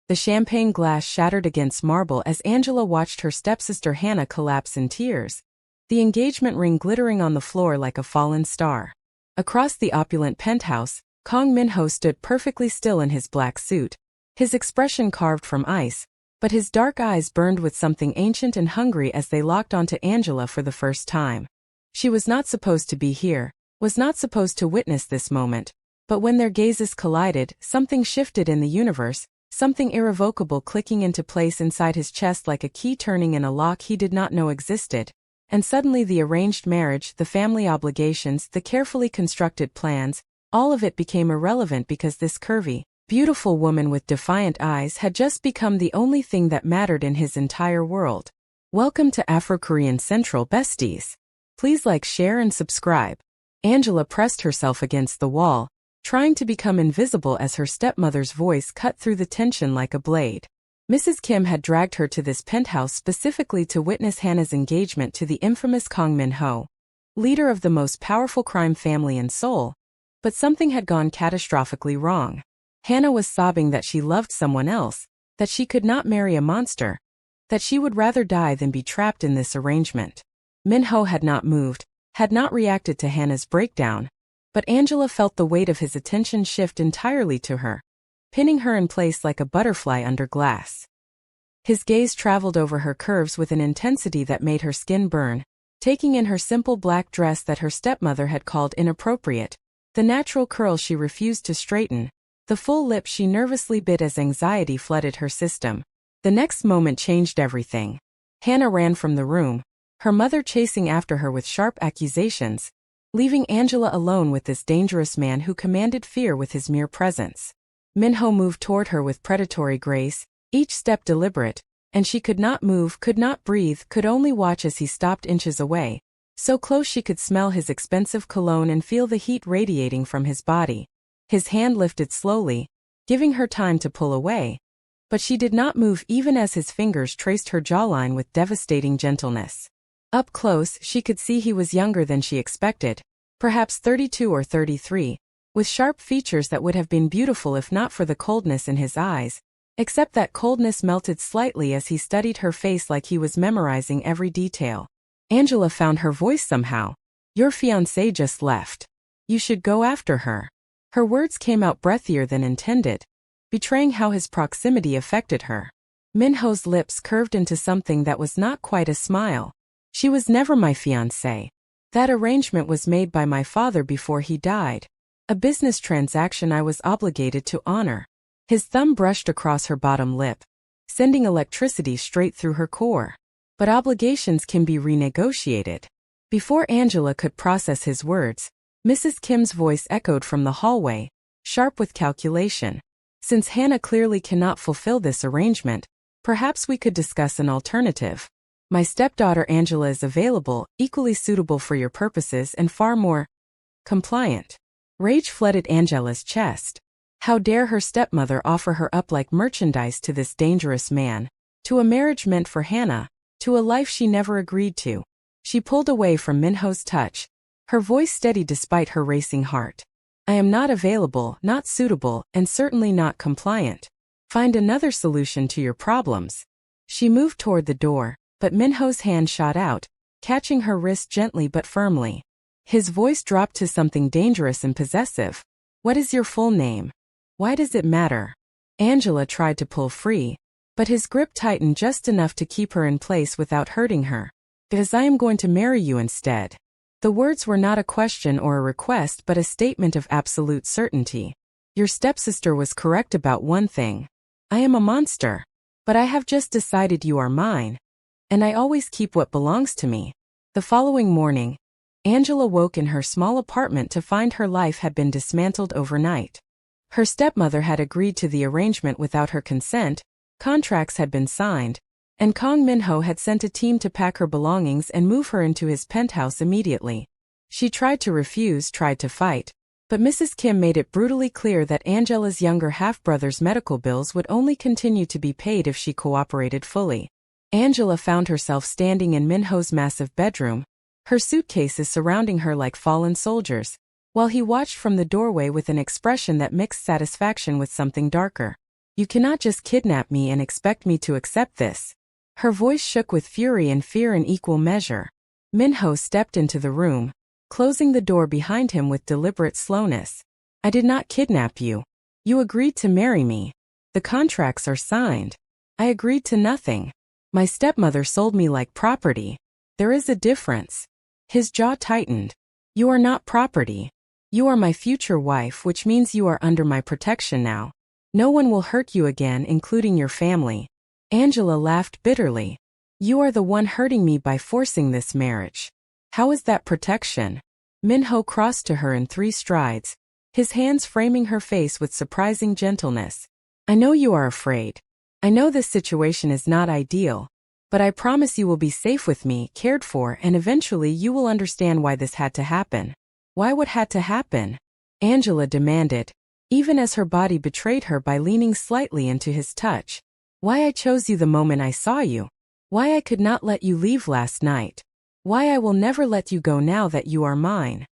The champagne glass shattered against marble as Angela watched her stepsister Hannah collapse in tears, the engagement ring glittering on the floor like a fallen star. Across the opulent penthouse, Minho stood perfectly still in his black suit, his expression carved from ice, but his dark eyes burned with something ancient and hungry as they locked onto Angela for the first time. She was not supposed to be here, was not supposed to witness this moment, but when their gazes collided, something shifted in the universe, something irrevocable clicking into place inside his chest like a key turning in a lock he did not know existed. And suddenly the arranged marriage, the family obligations, the carefully constructed plans, all of it became irrelevant because this curvy, beautiful woman with defiant eyes had just become the only thing that mattered in his entire world. Welcome to Afrokorean Central, besties. Please like, share, and subscribe. Angela pressed herself against the wall, trying to become invisible as her stepmother's voice cut through the tension like a blade. Mrs. Kim had dragged her to this penthouse specifically to witness Hannah's engagement to the infamous Minho, leader of the most powerful crime family in Seoul. But something had gone catastrophically wrong. Hannah was sobbing that she loved someone else, that she could not marry a monster, that she would rather die than be trapped in this arrangement. Minho had not moved, had not reacted to Hannah's breakdown, but Angela felt the weight of his attention shift entirely to her, pinning her in place like a butterfly under glass. His gaze traveled over her curves with an intensity that made her skin burn, taking in her simple black dress that her stepmother had called inappropriate, the natural curl she refused to straighten, the full lip she nervously bit as anxiety flooded her system. The next moment changed everything. Hannah ran from the room, her mother chasing after her with sharp accusations, leaving Angela alone with this dangerous man who commanded fear with his mere presence. Minho moved toward her with predatory grace, each step deliberate, and she could not move, could not breathe, could only watch as he stopped inches away, so close she could smell his expensive cologne and feel the heat radiating from his body. His hand lifted slowly, giving her time to pull away, but she did not move even as his fingers traced her jawline with devastating gentleness. Up close, she could see he was younger than she expected, perhaps 32 or 33, with sharp features that would have been beautiful if not for the coldness in his eyes, except that coldness melted slightly as he studied her face like he was memorizing every detail. Angela found her voice somehow. "Your fiancé just left. You should go after her." Her words came out breathier than intended, betraying how his proximity affected her. Minho's lips curved into something that was not quite a smile. "She was never my fiancé. That arrangement was made by my father before he died. A business transaction I was obligated to honor." His thumb brushed across her bottom lip, sending electricity straight through her core. But obligations can be renegotiated. Before Angela could process his words, Mrs. Kim's voice echoed from the hallway, sharp with calculation. "Since Hannah clearly cannot fulfill this arrangement, perhaps we could discuss an alternative. My stepdaughter Angela is available, equally suitable for your purposes and far more compliant." Rage flooded Angela's chest. How dare her stepmother offer her up like merchandise to this dangerous man, to a marriage meant for Hannah, to a life she never agreed to. She pulled away from Minho's touch, her voice steady despite her racing heart. "I am not available, not suitable, and certainly not compliant. Find another solution to your problems." She moved toward the door, but Minho's hand shot out, catching her wrist gently but firmly. His voice dropped to something dangerous and possessive. "What is your full name? Why does it matter?" Angela tried to pull free, but his grip tightened just enough to keep her in place without hurting her. "Because I am going to marry you instead." The words were not a question or a request but a statement of absolute certainty. "Your stepsister was correct about one thing. I am a monster. But I have just decided you are mine. And I always keep what belongs to me." The following morning, Angela woke in her small apartment to find her life had been dismantled overnight. Her stepmother had agreed to the arrangement without her consent, contracts had been signed, and Minho had sent a team to pack her belongings and move her into his penthouse immediately. She tried to refuse, tried to fight, but Mrs. Kim made it brutally clear that Angela's younger half-brother's medical bills would only continue to be paid if she cooperated fully. Angela found herself standing in Minho's massive bedroom, her suitcases surrounding her like fallen soldiers, while he watched from the doorway with an expression that mixed satisfaction with something darker. You cannot just kidnap me and expect me to accept this. Her voice shook with fury and fear in equal measure. Minho stepped into the room, closing the door behind him with deliberate slowness. I did not kidnap you. You agreed to marry me. The contracts are signed. I agreed to nothing. My stepmother sold me like property. There is a difference. His jaw tightened. You are not property. You are my future wife, which means you are under my protection now. No one will hurt you again, including your family. Angela laughed bitterly. You are the one hurting me by forcing this marriage. How is that protection? Minho crossed to her in 3 strides, his hands framing her face with surprising gentleness. I know you are afraid. I know this situation is not ideal, but I promise you will be safe with me, cared for, and eventually you will understand why this had to happen. Why what had to happen? Angela demanded, even as her body betrayed her by leaning slightly into his touch. Why I chose you the moment I saw you. Why I could not let you leave last night. Why I will never let you go now that you are mine.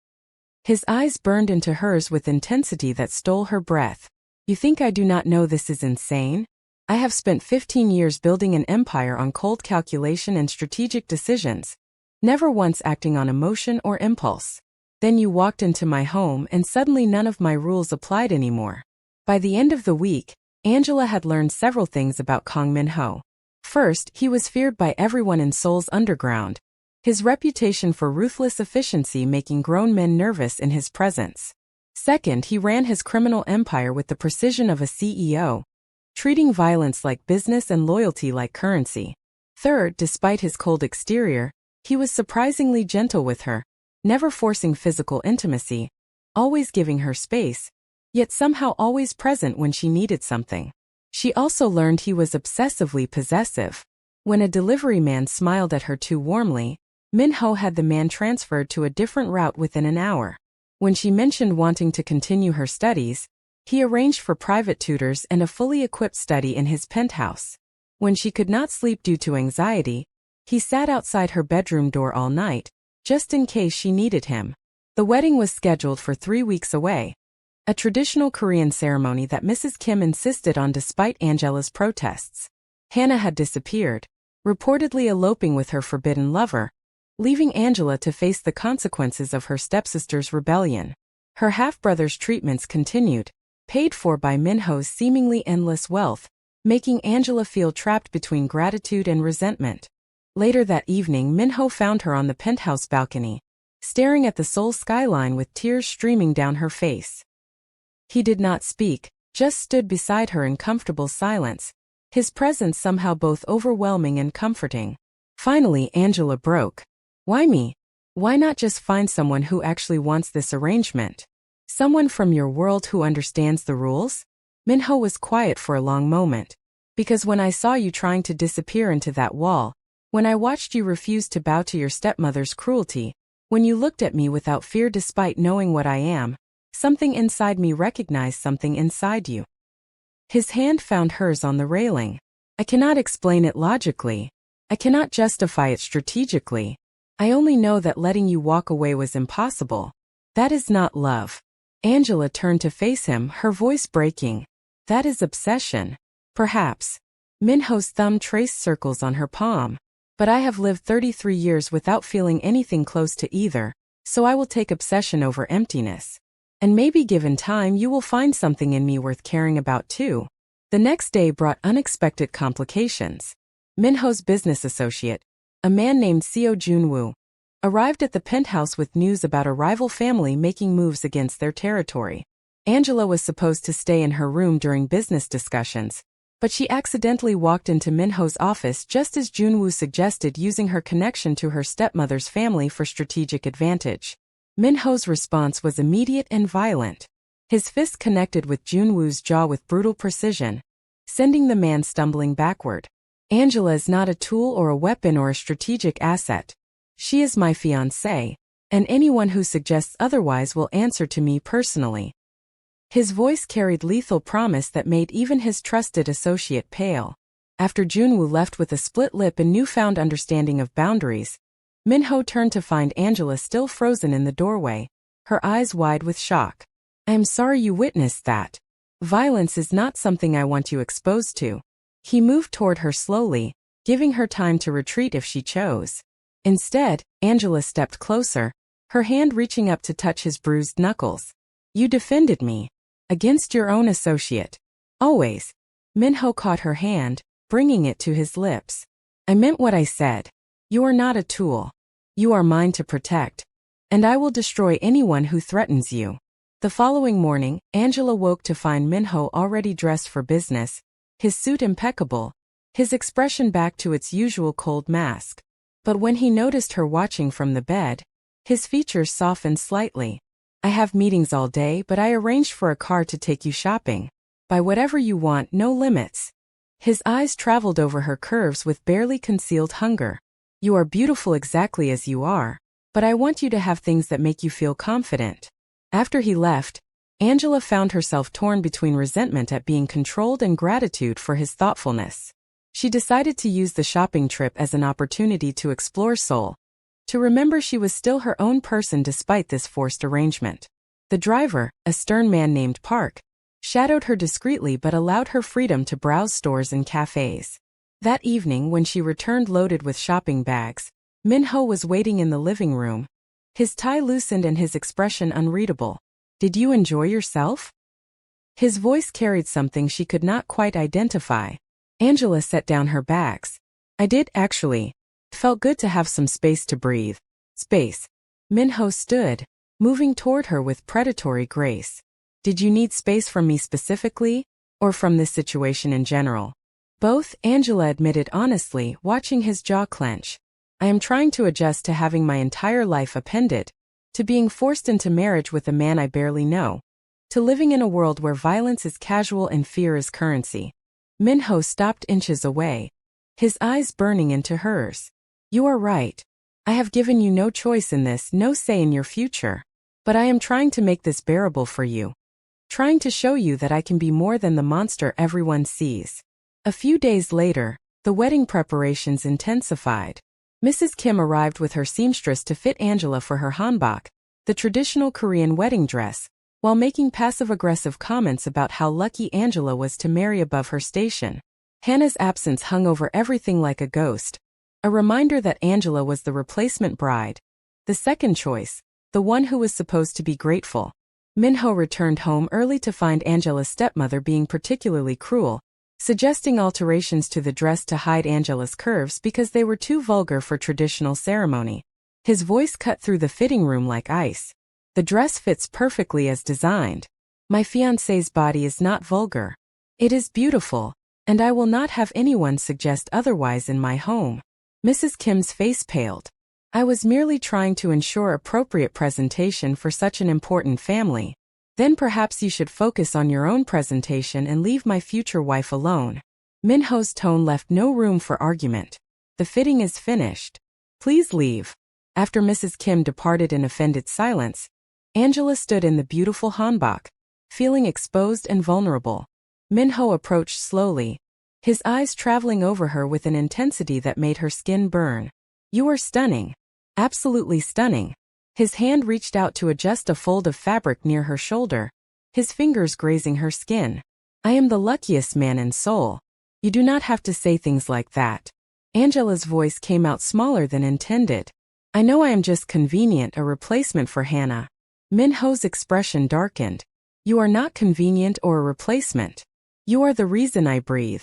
His eyes burned into hers with intensity that stole her breath. You think I do not know this is insane? I have spent 15 years building an empire on cold calculation and strategic decisions, never once acting on emotion or impulse. Then you walked into my home and suddenly none of my rules applied anymore. By the end of the week, Angela had learned several things about Kang Minho. First, he was feared by everyone in Seoul's underground, his reputation for ruthless efficiency making grown men nervous in his presence. Second, he ran his criminal empire with the precision of a CEO, treating violence like business and loyalty like currency. Third, despite his cold exterior, he was surprisingly gentle with her, never forcing physical intimacy, always giving her space, yet somehow always present when she needed something. She also learned he was obsessively possessive. When a delivery man smiled at her too warmly, Minho had the man transferred to a different route within an hour. When she mentioned wanting to continue her studies, he arranged for private tutors and a fully equipped study in his penthouse. When she could not sleep due to anxiety, he sat outside her bedroom door all night, just in case she needed him. The wedding was scheduled for 3 weeks away, a traditional Korean ceremony that Mrs. Kim insisted on despite Angela's protests. Hannah had disappeared, reportedly eloping with her forbidden lover, leaving Angela to face the consequences of her stepsister's rebellion. Her half-brother's treatments continued, paid for by Minho's seemingly endless wealth, making Angela feel trapped between gratitude and resentment. Later that evening, Minho found her on the penthouse balcony, staring at the Seoul skyline with tears streaming down her face. He did not speak, just stood beside her in comfortable silence, his presence somehow both overwhelming and comforting. Finally, Angela broke. Why me? Why not just find someone who actually wants this arrangement? Someone from your world who understands the rules? Minho was quiet for a long moment. Because when I saw you trying to disappear into that wall, when I watched you refuse to bow to your stepmother's cruelty, when you looked at me without fear despite knowing what I am, something inside me recognized something inside you. His hand found hers on the railing. I cannot explain it logically. I cannot justify it strategically. I only know that letting you walk away was impossible. That is not love. Angela turned to face him, her voice breaking. That is obsession. Perhaps. Minho's thumb traced circles on her palm. But I have lived 33 years without feeling anything close to either, so I will take obsession over emptiness. And maybe given time you will find something in me worth caring about too. The next day brought unexpected complications. Minho's business associate, a man named Seo Junwoo, arrived at the penthouse with news about a rival family making moves against their territory. Angela was supposed to stay in her room during business discussions, but she accidentally walked into Minho's office just as Junwoo suggested using her connection to her stepmother's family for strategic advantage. Minho's response was immediate and violent. His fist connected with Junwoo's jaw with brutal precision, sending the man stumbling backward. Angela is not a tool or a weapon or a strategic asset. She is my fiancé, and anyone who suggests otherwise will answer to me personally. His voice carried lethal promise that made even his trusted associate pale. After Junwoo left with a split lip and newfound understanding of boundaries, Minho turned to find Angela still frozen in the doorway, her eyes wide with shock. I am sorry you witnessed that. Violence is not something I want you exposed to. He moved toward her slowly, giving her time to retreat if she chose. Instead, Angela stepped closer, her hand reaching up to touch his bruised knuckles. You defended me. Against your own associate. Always. Minho caught her hand, bringing it to his lips. I meant what I said. You are not a tool. You are mine to protect. And I will destroy anyone who threatens you. The following morning, Angela woke to find Minho already dressed for business, his suit impeccable, his expression back to its usual cold mask. But when he noticed her watching from the bed, his features softened slightly. I have meetings all day, but I arranged for a car to take you shopping. Buy whatever you want, no limits. His eyes traveled over her curves with barely concealed hunger. You are beautiful exactly as you are, but I want you to have things that make you feel confident. After he left, Angela found herself torn between resentment at being controlled and gratitude for his thoughtfulness. She decided to use the shopping trip as an opportunity to explore Seoul, to remember she was still her own person despite this forced arrangement. The driver, a stern man named Park, shadowed her discreetly but allowed her freedom to browse stores and cafes. That evening, when she returned loaded with shopping bags, Minho was waiting in the living room, his tie loosened and his expression unreadable. Did you enjoy yourself? His voice carried something she could not quite identify. Angela set down her bags. I did, actually. Felt good to have some space to breathe. Space. Minho stood, moving toward her with predatory grace. Did you need space from me specifically, or from this situation in general? Both, Angela admitted honestly, watching his jaw clench. I am trying to adjust to having my entire life appended, to being forced into marriage with a man I barely know, to living in a world where violence is casual and fear is currency. Minho stopped inches away, his eyes burning into hers. You are right. I have given you no choice in this, no say in your future. But I am trying to make this bearable for you. Trying to show you that I can be more than the monster everyone sees. A few days later, the wedding preparations intensified. Mrs. Kim arrived with her seamstress to fit Angela for her hanbok, the traditional Korean wedding dress, while making passive-aggressive comments about how lucky Angela was to marry above her station. Hannah's absence hung over everything like a ghost, a reminder that Angela was the replacement bride, the second choice, the one who was supposed to be grateful. Minho returned home early to find Angela's stepmother being particularly cruel, suggesting alterations to the dress to hide Angela's curves because they were too vulgar for traditional ceremony. His voice cut through the fitting room like ice. The dress fits perfectly as designed. My fiancé's body is not vulgar. It is beautiful, and I will not have anyone suggest otherwise in my home. Mrs. Kim's face paled. I was merely trying to ensure appropriate presentation for such an important family. Then perhaps you should focus on your own presentation and leave my future wife alone. Minho's tone left no room for argument. The fitting is finished. Please leave. After Mrs. Kim departed in offended silence, Angela stood in the beautiful hanbok, feeling exposed and vulnerable. Minho approached slowly, his eyes traveling over her with an intensity that made her skin burn. You are stunning. Absolutely stunning. His hand reached out to adjust a fold of fabric near her shoulder, his fingers grazing her skin. I am the luckiest man in Seoul. You do not have to say things like that. Angela's voice came out smaller than intended. I know I am just convenient, a replacement for Hannah. Minho's expression darkened. You are not convenient or a replacement. You are the reason I breathe.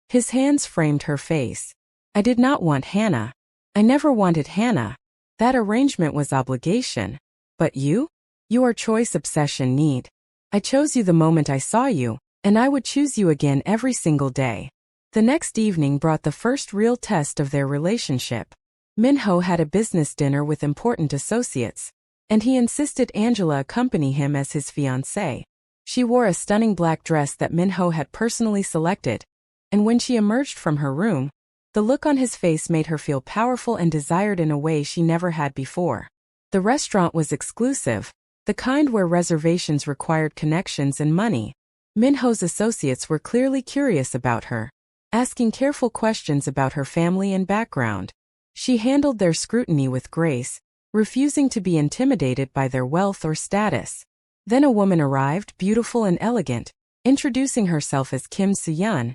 His hands framed her face. I did not want Hannah. I never wanted Hannah. That arrangement was obligation. But you? You are choice, obsession, need. I chose you the moment I saw you, and I would choose you again every single day. The next evening brought the first real test of their relationship. Minho had a business dinner with important associates, and he insisted Angela accompany him as his fiancée. She wore a stunning black dress that Minho had personally selected, and when she emerged from her room, the look on his face made her feel powerful and desired in a way she never had before. The restaurant was exclusive, the kind where reservations required connections and money. Minho's associates were clearly curious about her, asking careful questions about her family and background. She handled their scrutiny with grace, refusing to be intimidated by their wealth or status. Then a woman arrived, beautiful and elegant, introducing herself as Kim Soo-yeon,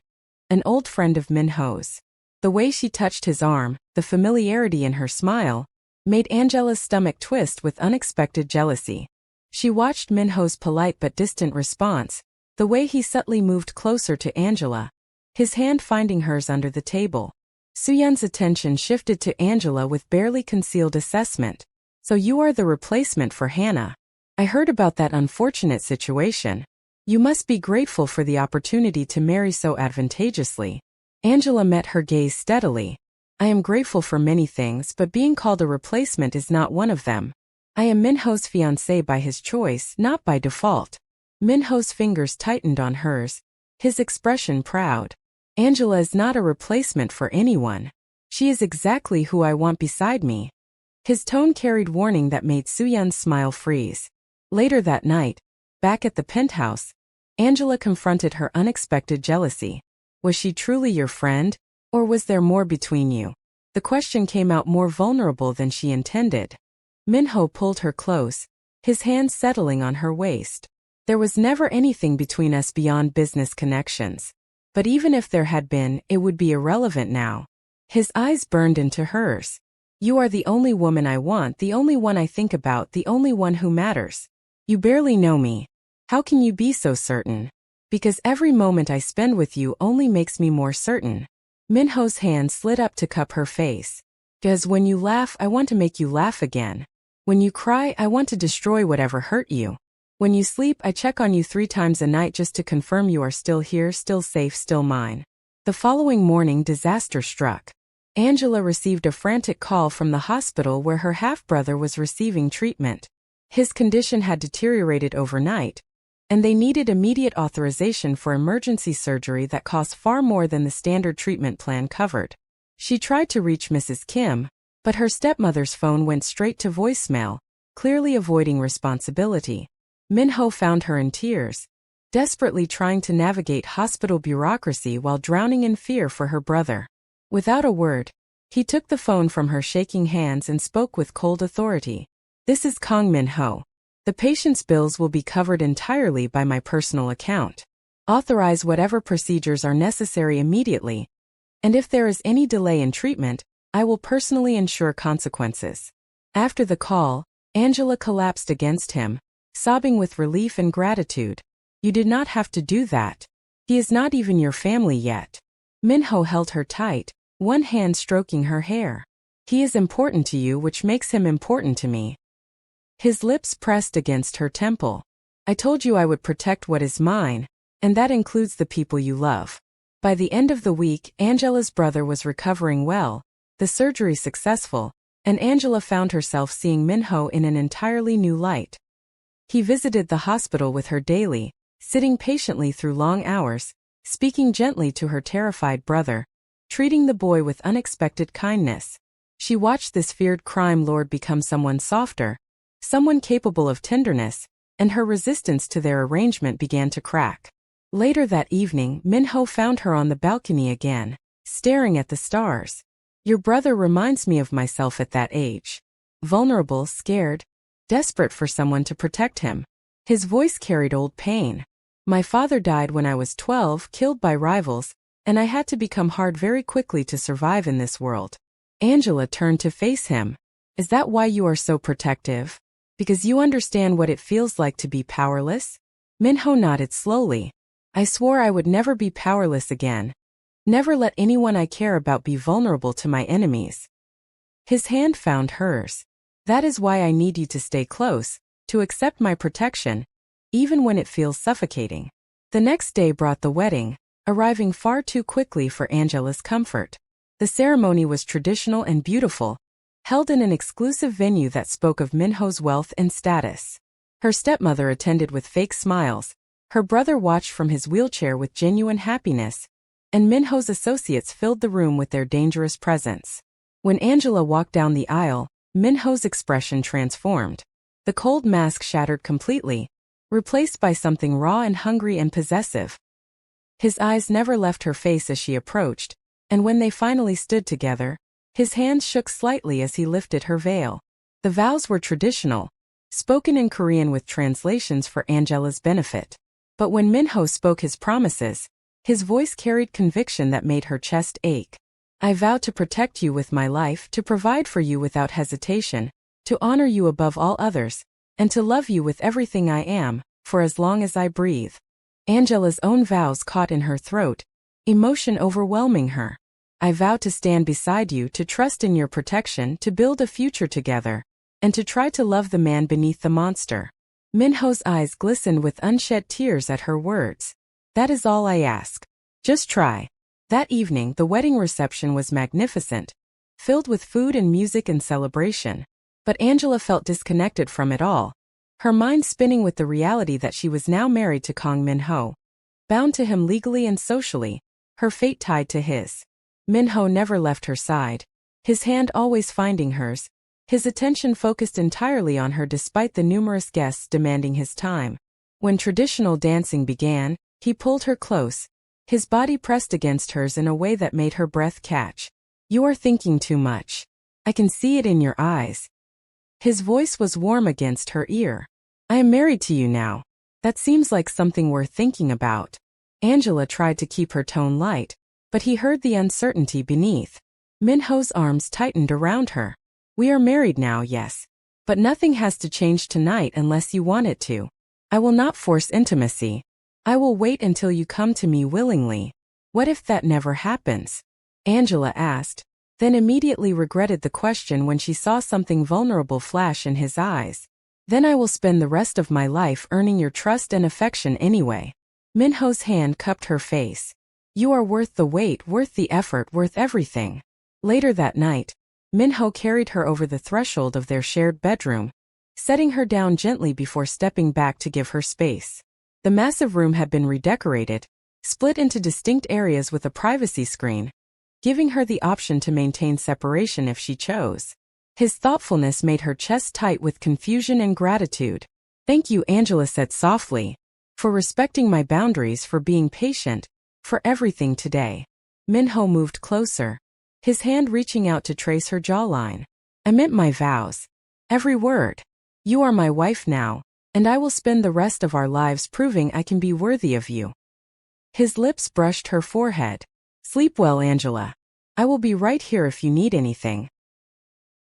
an old friend of Minho's. The way she touched his arm, the familiarity in her smile, made Angela's stomach twist with unexpected jealousy. She watched Minho's polite but distant response, the way he subtly moved closer to Angela, his hand finding hers under the table. Soo-yeon's attention shifted to Angela with barely concealed assessment. So you are the replacement for Hannah. I heard about that unfortunate situation. You must be grateful for the opportunity to marry so advantageously. Angela met her gaze steadily. I am grateful for many things, but being called a replacement is not one of them. I am Minho's fiancé by his choice, not by default. Minho's fingers tightened on hers, his expression proud. Angela is not a replacement for anyone. She is exactly who I want beside me. His tone carried warning that made Soo-yeon's smile freeze. Later that night, back at the penthouse, Angela confronted her unexpected jealousy. Was she truly your friend, or was there more between you? The question came out more vulnerable than she intended. Minho pulled her close, his hand settling on her waist. There was never anything between us beyond business connections. But even if there had been, it would be irrelevant now. His eyes burned into hers. You are the only woman I want, the only one I think about, the only one who matters. You barely know me. How can you be so certain? Because every moment I spend with you only makes me more certain. Minho's hand slid up to cup her face. Because when you laugh, I want to make you laugh again. When you cry, I want to destroy whatever hurt you. When you sleep, I check on you 3 times a night just to confirm you are still here, still safe, still mine. The following morning, disaster struck. Angela received a frantic call from the hospital where her half-brother was receiving treatment. His condition had deteriorated overnight, and they needed immediate authorization for emergency surgery that cost far more than the standard treatment plan covered. She tried to reach Mrs. Kim, but her stepmother's phone went straight to voicemail, clearly avoiding responsibility. Minho found her in tears, desperately trying to navigate hospital bureaucracy while drowning in fear for her brother. Without a word, he took the phone from her shaking hands and spoke with cold authority. This is Kang Minho. The patient's bills will be covered entirely by my personal account. Authorize whatever procedures are necessary immediately, and if there is any delay in treatment, I will personally ensure consequences. After the call, Angela collapsed against him, sobbing with relief and gratitude. You did not have to do that. He is not even your family yet. Minho held her tight, one hand stroking her hair. He is important to you, which makes him important to me. His lips pressed against her temple. I told you I would protect what is mine, and that includes the people you love. By the end of the week, Angela's brother was recovering well, the surgery successful, and Angela found herself seeing Minho in an entirely new light. He visited the hospital with her daily, sitting patiently through long hours, speaking gently to her terrified brother, treating the boy with unexpected kindness. She watched this feared crime lord become someone softer, someone capable of tenderness, and her resistance to their arrangement began to crack. Later that evening, Minho found her on the balcony again, staring at the stars. Your brother reminds me of myself at that age. Vulnerable, scared, desperate for someone to protect him. His voice carried old pain. My father died when I was 12, killed by rivals, and I had to become hard very quickly to survive in this world. Angela turned to face him. Is that why you are so protective? Because you understand what it feels like to be powerless? Minho nodded slowly. I swore I would never be powerless again. Never let anyone I care about be vulnerable to my enemies. His hand found hers. That is why I need you to stay close, to accept my protection, even when it feels suffocating. The next day brought the wedding, arriving far too quickly for Angela's comfort. The ceremony was traditional and beautiful, held in an exclusive venue that spoke of Minho's wealth and status. Her stepmother attended with fake smiles, her brother watched from his wheelchair with genuine happiness, and Minho's associates filled the room with their dangerous presence. When Angela walked down the aisle, Minho's expression transformed. The cold mask shattered completely, replaced by something raw and hungry and possessive. His eyes never left her face as she approached, and when they finally stood together, his hands shook slightly as he lifted her veil. The vows were traditional, spoken in Korean with translations for Angela's benefit. But when Minho spoke his promises, his voice carried conviction that made her chest ache. I vow to protect you with my life, to provide for you without hesitation, to honor you above all others, and to love you with everything I am, for as long as I breathe. Angela's own vows caught in her throat, emotion overwhelming her. I vow to stand beside you, to trust in your protection, to build a future together, and to try to love the man beneath the monster. Minho's eyes glistened with unshed tears at her words. That is all I ask. Just try. That evening, the wedding reception was magnificent, filled with food and music and celebration. But Angela felt disconnected from it all, her mind spinning with the reality that she was now married to Kang Minho. Bound to him legally and socially, her fate tied to his. Minho never left her side, his hand always finding hers, his attention focused entirely on her despite the numerous guests demanding his time. When traditional dancing began, he pulled her close, his body pressed against hers in a way that made her breath catch. You are thinking too much. I can see it in your eyes. His voice was warm against her ear. I am married to you now. That seems like something worth thinking about. Angela tried to keep her tone light, but he heard the uncertainty beneath. Minho's arms tightened around her. We are married now, yes. But nothing has to change tonight unless you want it to. I will not force intimacy. I will wait until you come to me willingly. What if that never happens? Angela asked, then immediately regretted the question when she saw something vulnerable flash in his eyes. Then I will spend the rest of my life earning your trust and affection anyway. Minho's hand cupped her face. You are worth the wait, worth the effort, worth everything. Later that night, Minho carried her over the threshold of their shared bedroom, setting her down gently before stepping back to give her space. The massive room had been redecorated, split into distinct areas with a privacy screen, giving her the option to maintain separation if she chose. His thoughtfulness made her chest tight with confusion and gratitude. Thank you, Angela said softly, for respecting my boundaries, for being patient, for everything today. Minho moved closer, his hand reaching out to trace her jawline. I meant my vows. Every word. You are my wife now, and I will spend the rest of our lives proving I can be worthy of you. His lips brushed her forehead. Sleep well, Angela. I will be right here if you need anything.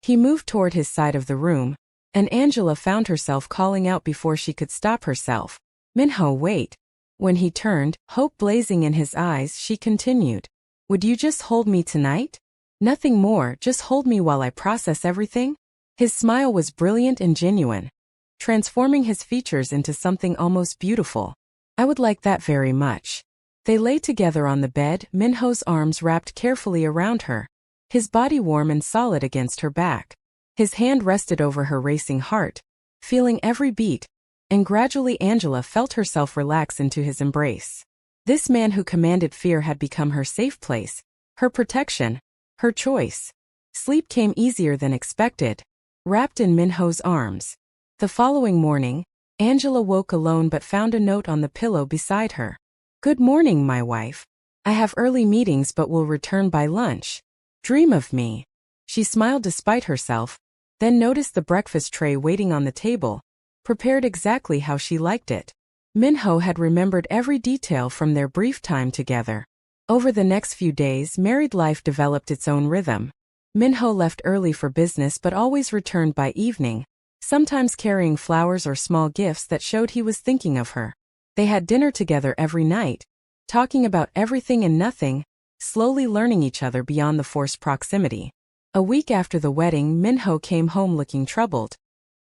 He moved toward his side of the room, and Angela found herself calling out before she could stop herself. Minho, wait. When he turned, hope blazing in his eyes, she continued. Would you just hold me tonight? Nothing more, just hold me while I process everything? His smile was brilliant and genuine, transforming his features into something almost beautiful. I would like that very much. They lay together on the bed, Minho's arms wrapped carefully around her, his body warm and solid against her back. His hand rested over her racing heart, feeling every beat, and gradually Angela felt herself relax into his embrace. This man who commanded fear had become her safe place, her protection, her choice. Sleep came easier than expected, wrapped in Minho's arms. The following morning, Angela woke alone but found a note on the pillow beside her. Good morning, my wife. I have early meetings but will return by lunch. Dream of me. She smiled despite herself, then noticed the breakfast tray waiting on the table, prepared exactly how she liked it. Minho had remembered every detail from their brief time together. Over the next few days, married life developed its own rhythm. Minho left early for business but always returned by evening, sometimes carrying flowers or small gifts that showed he was thinking of her. They had dinner together every night, talking about everything and nothing, slowly learning each other beyond the forced proximity. A week after the wedding, Minho came home looking troubled.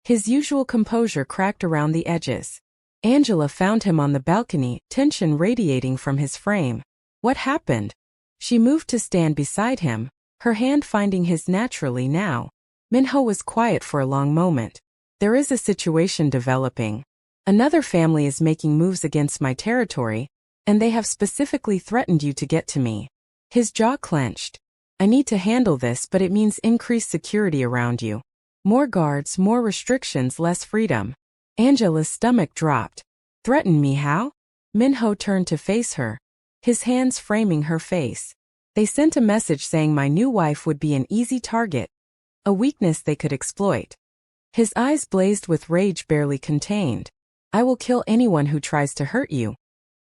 His usual composure cracked around the edges. Angela found him on the balcony, tension radiating from his frame. What happened? She moved to stand beside him, her hand finding his naturally now. Minho was quiet for a long moment. There is a situation developing. Another family is making moves against my territory, and they have specifically threatened you to get to me. His jaw clenched. I need to handle this, but it means increased security around you. More guards, more restrictions, less freedom. Angela's stomach dropped. Threaten me how? Minho turned to face her, his hands framing her face. They sent a message saying my new wife would be an easy target, a weakness they could exploit. His eyes blazed with rage barely contained. I will kill anyone who tries to hurt you.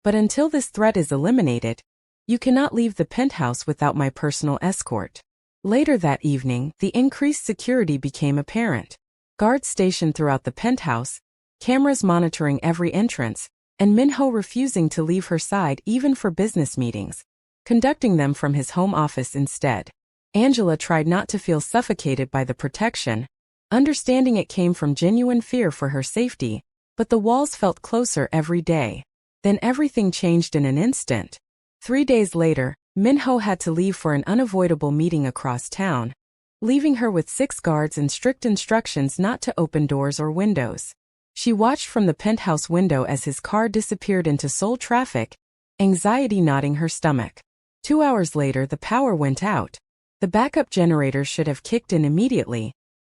But until this threat is eliminated, you cannot leave the penthouse without my personal escort. Later that evening, the increased security became apparent. Guards stationed throughout the penthouse, cameras monitoring every entrance, and Minho refusing to leave her side even for business meetings, conducting them from his home office instead. Angela tried not to feel suffocated by the protection, understanding it came from genuine fear for her safety, but the walls felt closer every day. Then everything changed in an instant. 3 days later, Minho had to leave for an unavoidable meeting across town, leaving her with 6 guards and strict instructions not to open doors or windows. She watched from the penthouse window as his car disappeared into Seoul traffic, anxiety knotting her stomach. 2 hours later, the power went out. The backup generators should have kicked in immediately,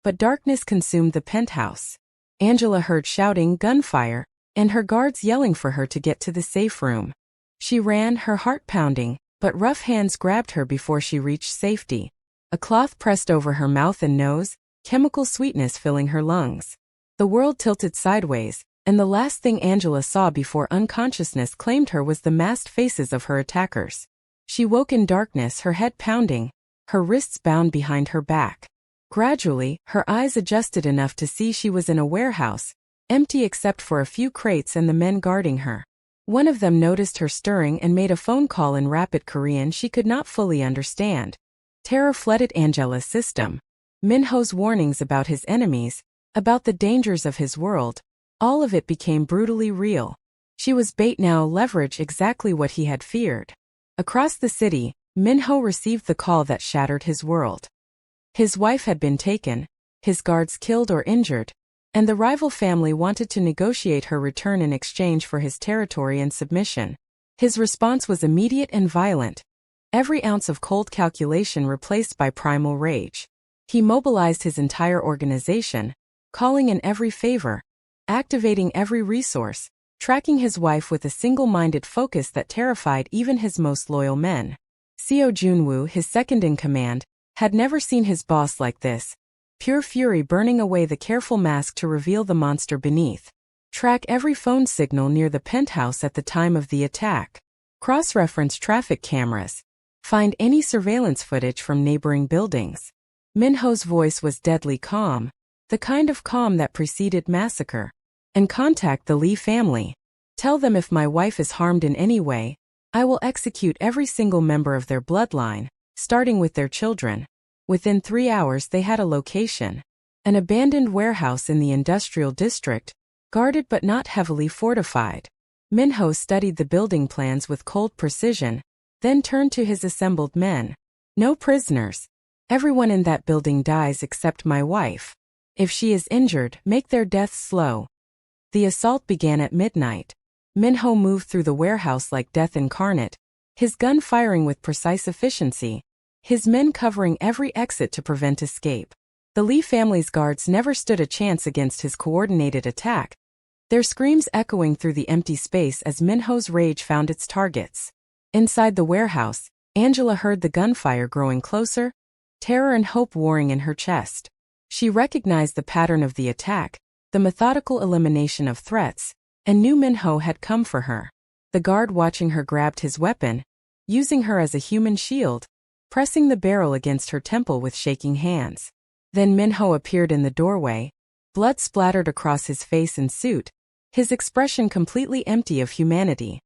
but darkness consumed the penthouse. Angela heard shouting, gunfire, and her guards yelling for her to get to the safe room. She ran, her heart pounding, but rough hands grabbed her before she reached safety. A cloth pressed over her mouth and nose, chemical sweetness filling her lungs. The world tilted sideways, and the last thing Angela saw before unconsciousness claimed her was the masked faces of her attackers. She woke in darkness, her head pounding, her wrists bound behind her back. Gradually, her eyes adjusted enough to see she was in a warehouse, empty except for a few crates and the men guarding her. One of them noticed her stirring and made a phone call in rapid Korean she could not fully understand. Terror flooded Angela's system. Minho's warnings about his enemies, about the dangers of his world, all of it became brutally real. She was bait now, leverage, exactly what he had feared. Across the city, Minho received the call that shattered his world. His wife had been taken, his guards killed or injured, and the rival family wanted to negotiate her return in exchange for his territory and submission. His response was immediate and violent, every ounce of cold calculation replaced by primal rage. He mobilized his entire organization, calling in every favor, activating every resource, tracking his wife with a single-minded focus that terrified even his most loyal men. Seo Junwoo, his second-in-command, had never seen his boss like this. Pure fury burning away the careful mask to reveal the monster beneath. Track every phone signal near the penthouse at the time of the attack. Cross-reference traffic cameras. Find any surveillance footage from neighboring buildings. Minho's voice was deadly calm, the kind of calm that preceded massacre. And contact the Lee family. Tell them if my wife is harmed in any way, I will execute every single member of their bloodline, starting with their children. Within 3 hours they had a location. An abandoned warehouse in the industrial district, guarded but not heavily fortified. Minho studied the building plans with cold precision, then turned to his assembled men. No prisoners. Everyone in that building dies except my wife. If she is injured, make their deaths slow. The assault began at midnight. Minho moved through the warehouse like death incarnate, his gun firing with precise efficiency, his men covering every exit to prevent escape. The Lee family's guards never stood a chance against his coordinated attack, their screams echoing through the empty space as Minho's rage found its targets. Inside the warehouse, Angela heard the gunfire growing closer, terror and hope warring in her chest. She recognized the pattern of the attack, the methodical elimination of threats, and knew Minho had come for her. The guard watching her grabbed his weapon, using her as a human shield, pressing the barrel against her temple with shaking hands. Then Minho appeared in the doorway, blood splattered across his face and suit, his expression completely empty of humanity.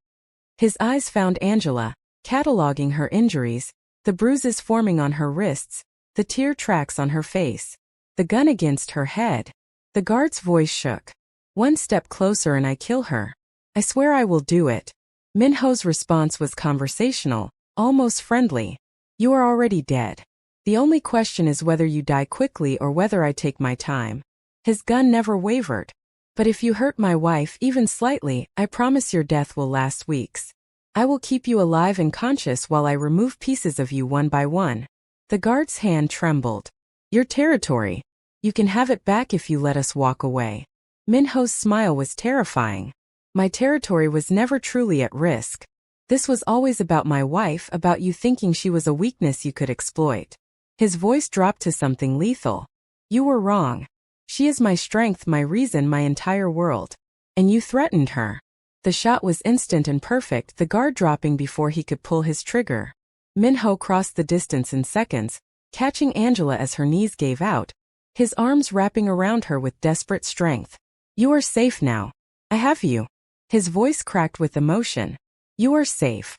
His eyes found Angela, cataloging her injuries, the bruises forming on her wrists, the tear tracks on her face, the gun against her head. The guard's voice shook. One step closer and I kill her. I swear I will do it. Minho's response was conversational, almost friendly. You are already dead. The only question is whether you die quickly or whether I take my time. His gun never wavered. But if you hurt my wife even slightly, I promise your death will last weeks. I will keep you alive and conscious while I remove pieces of you one by one. The guard's hand trembled. Your territory. You can have it back if you let us walk away. Minho's smile was terrifying. My territory was never truly at risk. This was always about my wife, about you thinking she was a weakness you could exploit. His voice dropped to something lethal. You were wrong. She is my strength, my reason, my entire world. And you threatened her. The shot was instant and perfect, the guard dropping before he could pull his trigger. Minho crossed the distance in seconds, catching Angela as her knees gave out, his arms wrapping around her with desperate strength. You are safe now. I have you. His voice cracked with emotion. You are safe.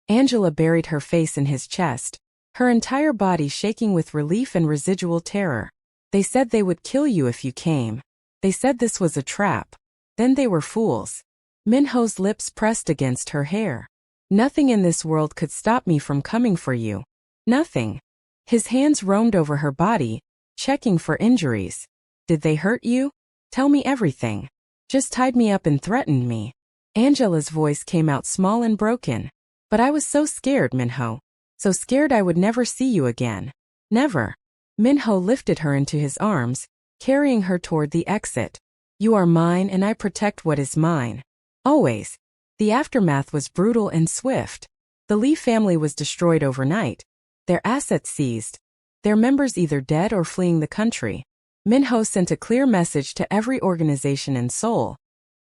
Angela buried her face in his chest, her entire body shaking with relief and residual terror. They said they would kill you if you came. They said this was a trap. Then they were fools. Minho's lips pressed against her hair. Nothing in this world could stop me from coming for you. Nothing. His hands roamed over her body, checking for injuries. Did they hurt you? Tell me everything. Just tied me up and threatened me. Angela's voice came out small and broken. But I was so scared, Minho. So scared I would never see you again. Never. Minho lifted her into his arms, carrying her toward the exit. You are mine and I protect what is mine. Always. The aftermath was brutal and swift. The Lee family was destroyed overnight. Their assets seized. Their members either dead or fleeing the country. Minho sent a clear message to every organization in Seoul.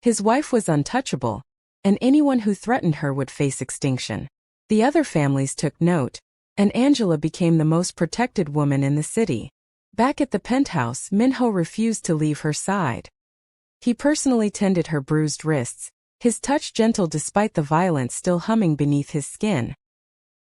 His wife was untouchable, and anyone who threatened her would face extinction. The other families took note, and Angela became the most protected woman in the city. Back at the penthouse, Minho refused to leave her side. He personally tended her bruised wrists, his touch gentle despite the violence still humming beneath his skin.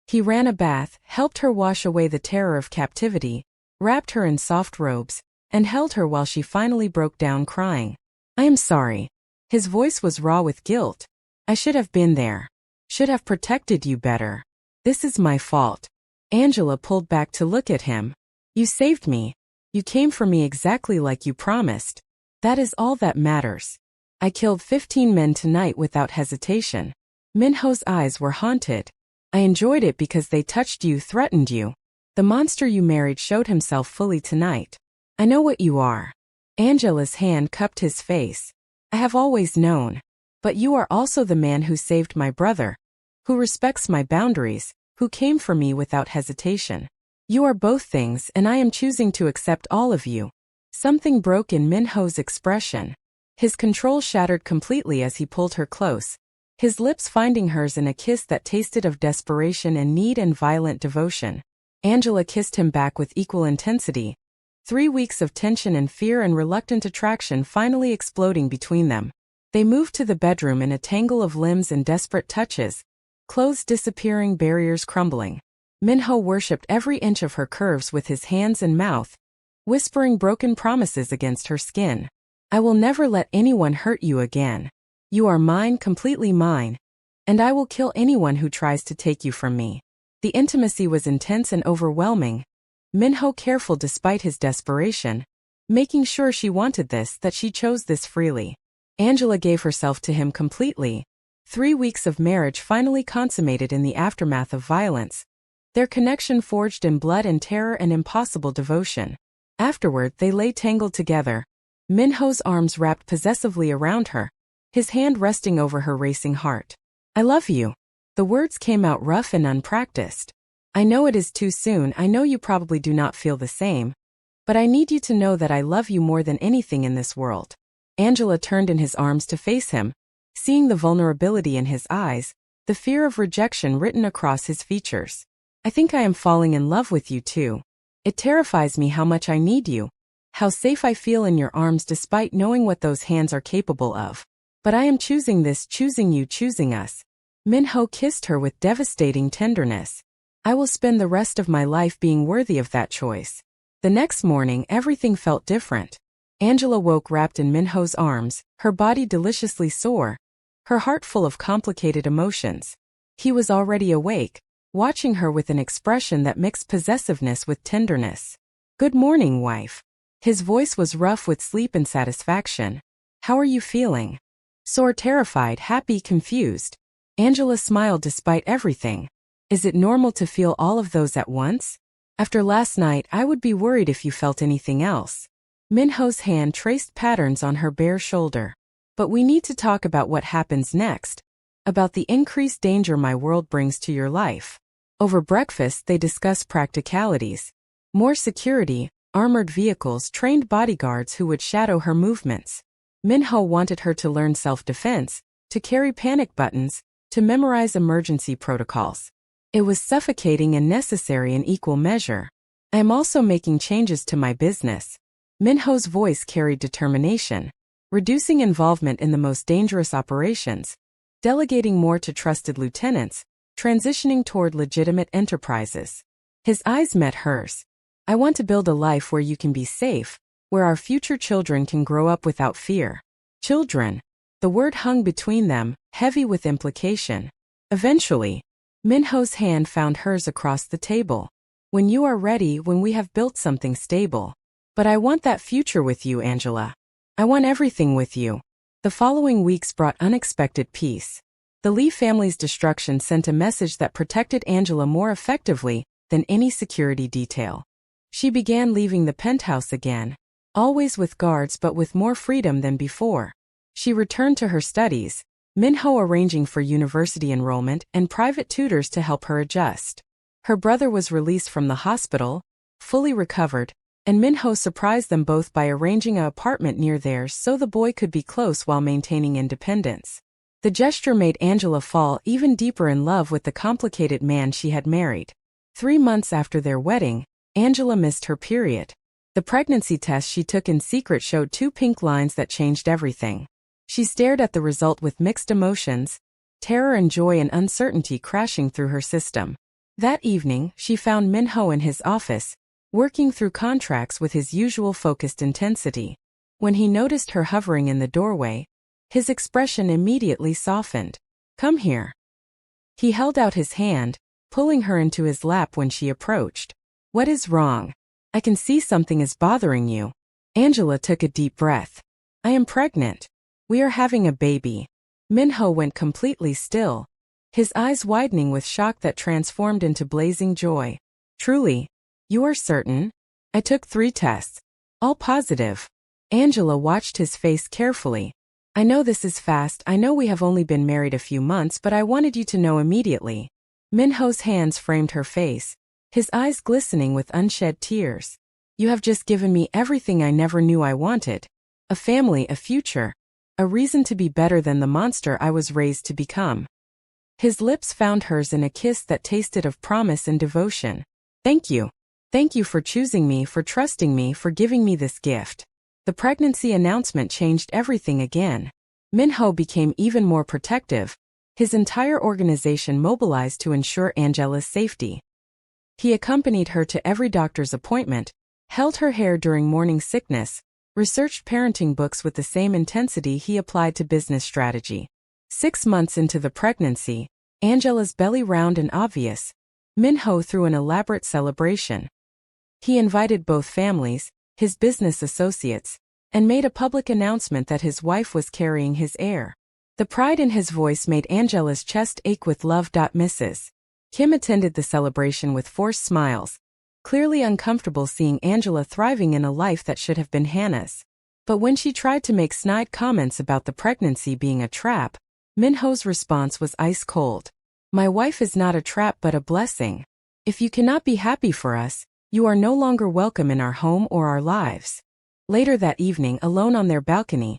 He ran a bath, helped her wash away the terror of captivity, wrapped her in soft robes, and held her while she finally broke down crying. I am sorry. His voice was raw with guilt. I should have been there. Should have protected you better. This is my fault. Angela pulled back to look at him. You saved me. You came for me exactly like you promised. That is all that matters. I killed 15 men tonight without hesitation. Minho's eyes were haunted. I enjoyed it because they touched you, threatened you. The monster you married showed himself fully tonight. I know what you are. Angela's hand cupped his face. I have always known. But you are also the man who saved my brother, who respects my boundaries, who came for me without hesitation. You are both things and I am choosing to accept all of you. Something broke in Minho's expression. His control shattered completely as he pulled her close, his lips finding hers in a kiss that tasted of desperation and need and violent devotion. Angela kissed him back with equal intensity. 3 weeks of tension and fear and reluctant attraction finally exploding between them. They moved to the bedroom in a tangle of limbs and desperate touches, clothes disappearing, barriers crumbling. Minho worshipped every inch of her curves with his hands and mouth, whispering broken promises against her skin. I will never let anyone hurt you again. You are mine, completely mine, and I will kill anyone who tries to take you from me. The intimacy was intense and overwhelming. Minho careful despite his desperation, making sure she wanted this, that she chose this freely. Angela gave herself to him completely. 3 weeks of marriage finally consummated in the aftermath of violence. Their connection forged in blood and terror and impossible devotion. Afterward, they lay tangled together. Minho's arms wrapped possessively around her, his hand resting over her racing heart. I love you. The words came out rough and unpracticed. I know it is too soon, I know you probably do not feel the same. But I need you to know that I love you more than anything in this world. Angela turned in his arms to face him, seeing the vulnerability in his eyes, the fear of rejection written across his features. I think I am falling in love with you too. It terrifies me how much I need you, how safe I feel in your arms despite knowing what those hands are capable of. But I am choosing this, choosing you, choosing us. Minho kissed her with devastating tenderness. I will spend the rest of my life being worthy of that choice. The next morning, everything felt different. Angela woke wrapped in Minho's arms, her body deliciously sore, her heart full of complicated emotions. He was already awake, watching her with an expression that mixed possessiveness with tenderness. Good morning, wife. His voice was rough with sleep and satisfaction. How are you feeling? Sore, terrified, happy, confused. Angela smiled despite everything. Is it normal to feel all of those at once? After last night, I would be worried if you felt anything else. Minho's hand traced patterns on her bare shoulder. But we need to talk about what happens next. About the increased danger my world brings to your life. Over breakfast, they discuss practicalities. More security, armored vehicles, trained bodyguards who would shadow her movements. Minho wanted her to learn self-defense, to carry panic buttons, to memorize emergency protocols. It was suffocating and necessary in equal measure. I am also making changes to my business. Minho's voice carried determination, reducing involvement in the most dangerous operations, delegating more to trusted lieutenants, transitioning toward legitimate enterprises. His eyes met hers. I want to build a life where you can be safe, where our future children can grow up without fear. Children. The word hung between them, heavy with implication. Eventually, Minho's hand found hers across the table. When you are ready, when we have built something stable. But I want that future with you, Angela. I want everything with you. The following weeks brought unexpected peace. The Lee family's destruction sent a message that protected Angela more effectively than any security detail. She began leaving the penthouse again, always with guards but with more freedom than before. She returned to her studies, Minho arranging for university enrollment and private tutors to help her adjust. Her brother was released from the hospital, fully recovered, and Minho surprised them both by arranging an apartment near theirs so the boy could be close while maintaining independence. The gesture made Angela fall even deeper in love with the complicated man she had married. 3 months after their wedding, Angela missed her period. The pregnancy test she took in secret showed 2 pink lines that changed everything. She stared at the result with mixed emotions, terror and joy and uncertainty crashing through her system. That evening, she found Minho in his office, working through contracts with his usual focused intensity. When he noticed her hovering in the doorway, his expression immediately softened. "Come here." He held out his hand, pulling her into his lap when she approached. "What is wrong? I can see something is bothering you." Angela took a deep breath. "I am pregnant. We are having a baby." Minho went completely still, his eyes widening with shock that transformed into blazing joy. "Truly? You are certain?" "I took 3 tests. All positive." Angela watched his face carefully. "I know this is fast, I know we have only been married a few months, but I wanted you to know immediately." Minho's hands framed her face, his eyes glistening with unshed tears. "You have just given me everything I never knew I wanted. A family, a future. A reason to be better than the monster I was raised to become." His lips found hers in a kiss that tasted of promise and devotion. "Thank you. Thank you for choosing me, for trusting me, for giving me this gift." The pregnancy announcement changed everything again. Minho became even more protective, his entire organization mobilized to ensure Angela's safety. He accompanied her to every doctor's appointment, held her hair during morning sickness, researched parenting books with the same intensity he applied to business strategy. 6 months into the pregnancy, Angela's belly round and obvious, Minho threw an elaborate celebration. He invited both families, his business associates, and made a public announcement that his wife was carrying his heir. The pride in his voice made Angela's chest ache with love. Mrs. Kim attended the celebration with forced smiles, clearly uncomfortable seeing Angela thriving in a life that should have been Hannah's. But when she tried to make snide comments about the pregnancy being a trap, Minho's response was ice cold. "My wife is not a trap but a blessing. If you cannot be happy for us, you are no longer welcome in our home or our lives." Later that evening, alone on their balcony,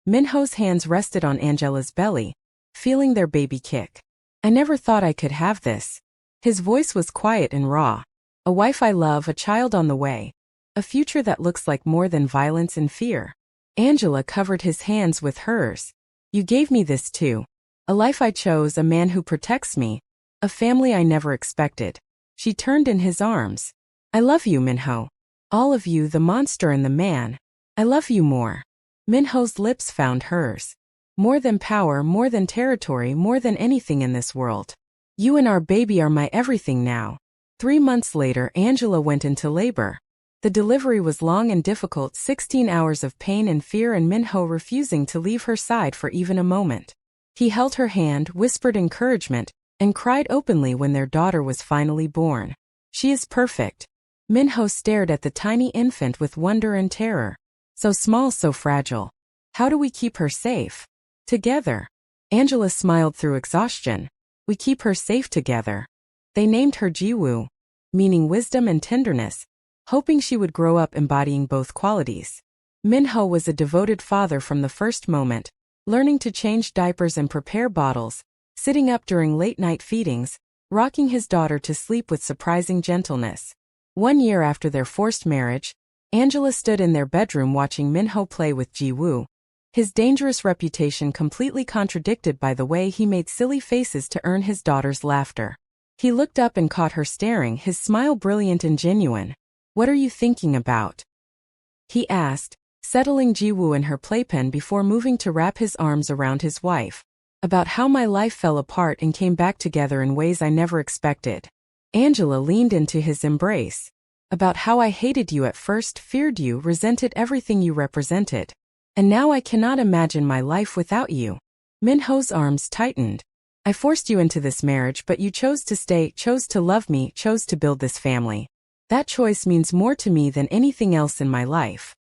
Minho's hands rested on Angela's belly, feeling their baby kick. "I never thought I could have this." His voice was quiet and raw. "A wife I love, a child on the way. A future that looks like more than violence and fear." Angela covered his hands with hers. "You gave me this too. A life I chose, a man who protects me, a family I never expected." She turned in his arms. "I love you, Minho. All of you, the monster and the man. I love you more." Minho's lips found hers. "More than power, more than territory, more than anything in this world. You and our baby are my everything now." 3 months later, Angela went into labor. The delivery was long and difficult, 16 hours of pain and fear, and Minho refusing to leave her side for even a moment. He held her hand, whispered encouragement, and cried openly when their daughter was finally born. "She is perfect." Minho stared at the tiny infant with wonder and terror. "So small, so fragile. How do we keep her safe?" "Together." Angela smiled through exhaustion. "We keep her safe together." They named her Jiwoo, meaning wisdom and tenderness, hoping she would grow up embodying both qualities. Minho was a devoted father from the first moment, learning to change diapers and prepare bottles, sitting up during late-night feedings, rocking his daughter to sleep with surprising gentleness. 1 year after their forced marriage, Angela stood in their bedroom watching Minho play with Ji-woo, his dangerous reputation completely contradicted by the way he made silly faces to earn his daughter's laughter. He looked up and caught her staring, his smile brilliant and genuine. "What are you thinking about?" he asked, settling Ji-woo in her playpen before moving to wrap his arms around his wife. "About how my life fell apart and came back together in ways I never expected." Angela leaned into his embrace. "About how I hated you at first, feared you, resented everything you represented. And now I cannot imagine my life without you." Minho's arms tightened. "I forced you into this marriage, but you chose to stay, chose to love me, chose to build this family. That choice means more to me than anything else in my life."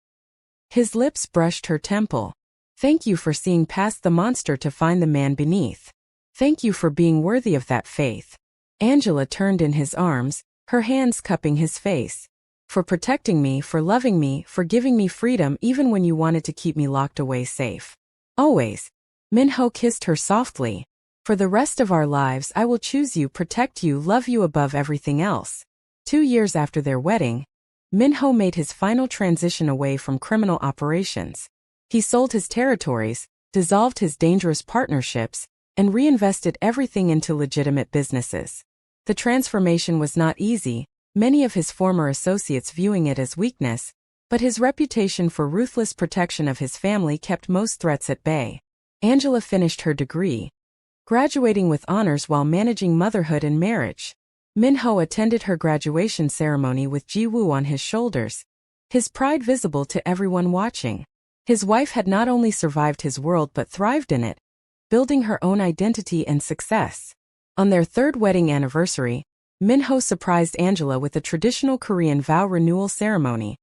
His lips brushed her temple. "Thank you for seeing past the monster to find the man beneath. Thank you for being worthy of that faith." Angela turned in his arms, her hands cupping his face. "For protecting me, for loving me, for giving me freedom even when you wanted to keep me locked away safe. Always." Minho kissed her softly. "For the rest of our lives I will choose you, protect you, love you above everything else." 2 years after their wedding, Minho made his final transition away from criminal operations. He sold his territories, dissolved his dangerous partnerships, and reinvested everything into legitimate businesses. The transformation was not easy, many of his former associates viewing it as weakness, but his reputation for ruthless protection of his family kept most threats at bay. Angela finished her degree, graduating with honors while managing motherhood and marriage. Minho attended her graduation ceremony with Ji-woo on his shoulders, his pride visible to everyone watching. His wife had not only survived his world but thrived in it, building her own identity and success. On their 3rd wedding anniversary, Minho surprised Angela with a traditional Korean vow renewal ceremony,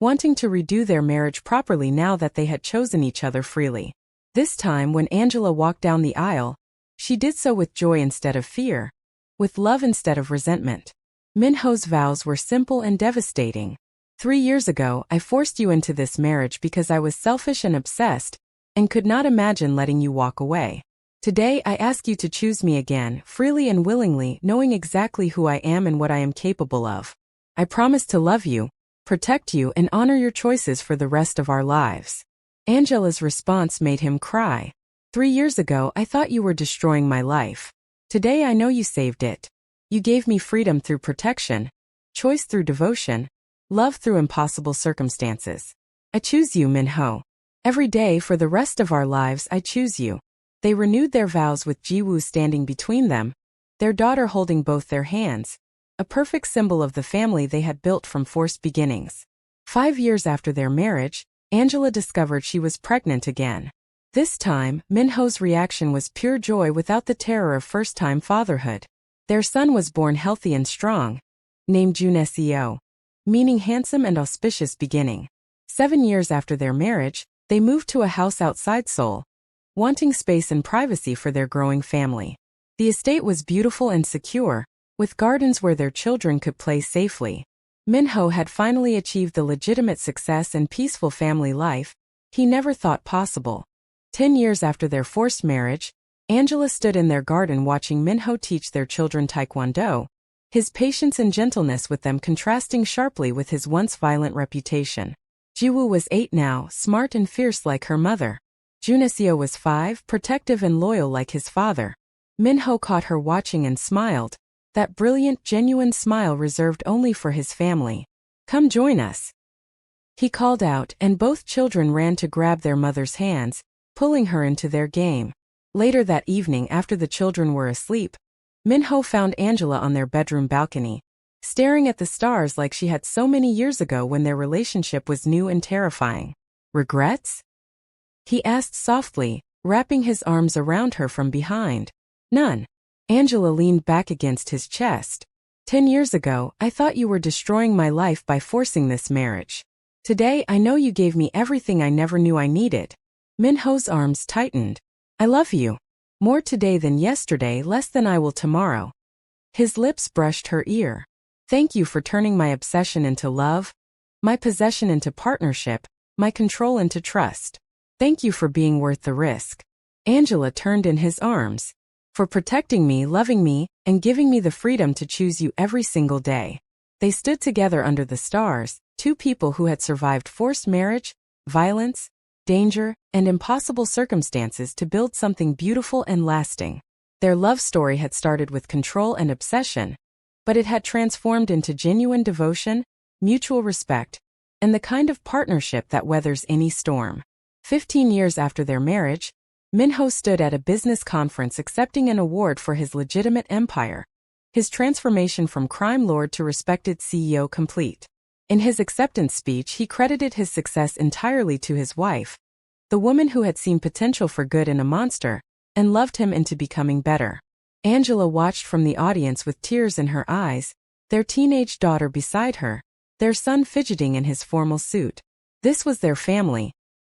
wanting to redo their marriage properly now that they had chosen each other freely. This time when Angela walked down the aisle, she did so with joy instead of fear, with love instead of resentment. Minho's vows were simple and devastating. 3 years ago, I forced you into this marriage because I was selfish and obsessed, and could not imagine letting you walk away. Today I ask you to choose me again, freely and willingly, knowing exactly who I am and what I am capable of. I promise to love you, protect you, and honor your choices for the rest of our lives." Angela's response made him cry. 3 years ago, I thought you were destroying my life. Today I know you saved it. You gave me freedom through protection, choice through devotion, love through impossible circumstances. I choose you, Minho. Every day for the rest of our lives I choose you. They renewed their vows with Ji-woo standing between them, their daughter holding both their hands, a perfect symbol of the family they had built from forced beginnings. 5 years after their marriage, Angela discovered she was pregnant again. This time, Minho's reaction was pure joy without the terror of first-time fatherhood. Their son was born healthy and strong, named Juneseo, meaning handsome and auspicious beginning. 7 years after their marriage, they moved to a house outside Seoul, wanting space and privacy for their growing family. The estate was beautiful and secure, with gardens where their children could play safely. Minho had finally achieved the legitimate success and peaceful family life he never thought possible. 10 years after their forced marriage, Angela stood in their garden watching Minho teach their children Taekwondo, his patience and gentleness with them contrasting sharply with his once violent reputation. Ji-woo was 8 now, smart and fierce like her mother. Juneseo was 5, protective and loyal like his father. Minho caught her watching and smiled, that brilliant, genuine smile reserved only for his family. "Come join us," he called out, and both children ran to grab their mother's hands, pulling her into their game. Later that evening, after the children were asleep, Minho found Angela on their bedroom balcony, staring at the stars like she had so many years ago when their relationship was new and terrifying. "Regrets?" he asked softly, wrapping his arms around her from behind. "None." Angela leaned back against his chest. 10 years ago, I thought you were destroying my life by forcing this marriage. Today I know you gave me everything I never knew I needed." Minho's arms tightened. "I love you. More today than yesterday, less than I will tomorrow." His lips brushed her ear. "Thank you for turning my obsession into love, my possession into partnership, my control into trust. Thank you for being worth the risk. Angela turned in his arms. For protecting me, loving me, and giving me the freedom to choose you every single day. They stood together under the stars, two people who had survived forced marriage, violence, danger, and impossible circumstances to build something beautiful and lasting. Their love story had started with control and obsession, but it had transformed into genuine devotion, mutual respect, and the kind of partnership that weathers any storm. 15 years after their marriage, Minho stood at a business conference accepting an award for his legitimate empire, his transformation from crime lord to respected CEO complete. In his acceptance speech, he credited his success entirely to his wife, the woman who had seen potential for good in a monster, and loved him into becoming better. Angela watched from the audience with tears in her eyes, their teenage daughter beside her, their son fidgeting in his formal suit. This was their family,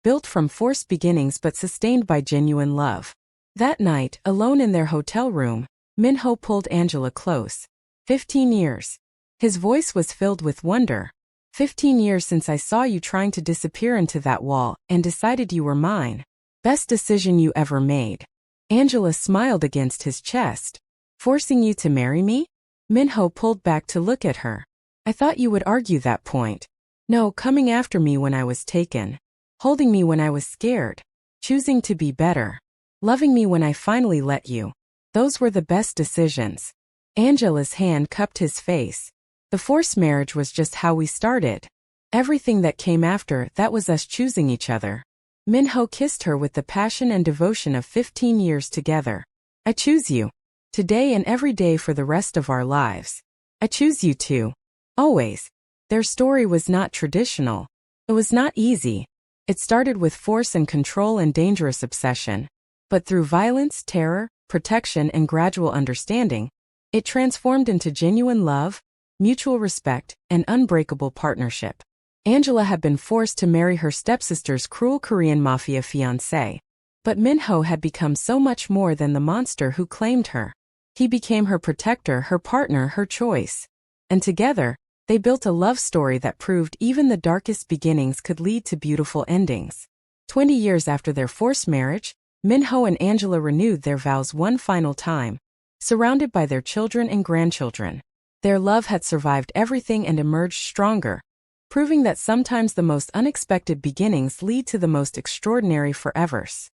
built from forced beginnings but sustained by genuine love. That night, alone in their hotel room, Minho pulled Angela close. 15 years. His voice was filled with wonder. 15 years since I saw you trying to disappear into that wall and decided you were mine. Best decision you ever made. Angela smiled against his chest. Forcing you to marry me? Minho pulled back to look at her. I thought you would argue that point. No, coming after me when I was taken. Holding me when I was scared. Choosing to be better. Loving me when I finally let you. Those were the best decisions. Angela's hand cupped his face. The forced marriage was just how we started. Everything that came after, that was us choosing each other. Minho kissed her with the passion and devotion of 15 years together. I choose you. Today and every day for the rest of our lives. I choose you too. Always. Their story was not traditional. It was not easy. It started with force and control and dangerous obsession. But through violence, terror, protection, and gradual understanding, it transformed into genuine love, mutual respect, and unbreakable partnership. Angela had been forced to marry her stepsister's cruel Korean Mafia fiancé. But Minho had become so much more than the monster who claimed her. He became her protector, her partner, her choice. And together, they built a love story that proved even the darkest beginnings could lead to beautiful endings. 20 years after their forced marriage, Minho and Angela renewed their vows one final time, surrounded by their children and grandchildren. Their love had survived everything and emerged stronger, proving that sometimes the most unexpected beginnings lead to the most extraordinary forevers.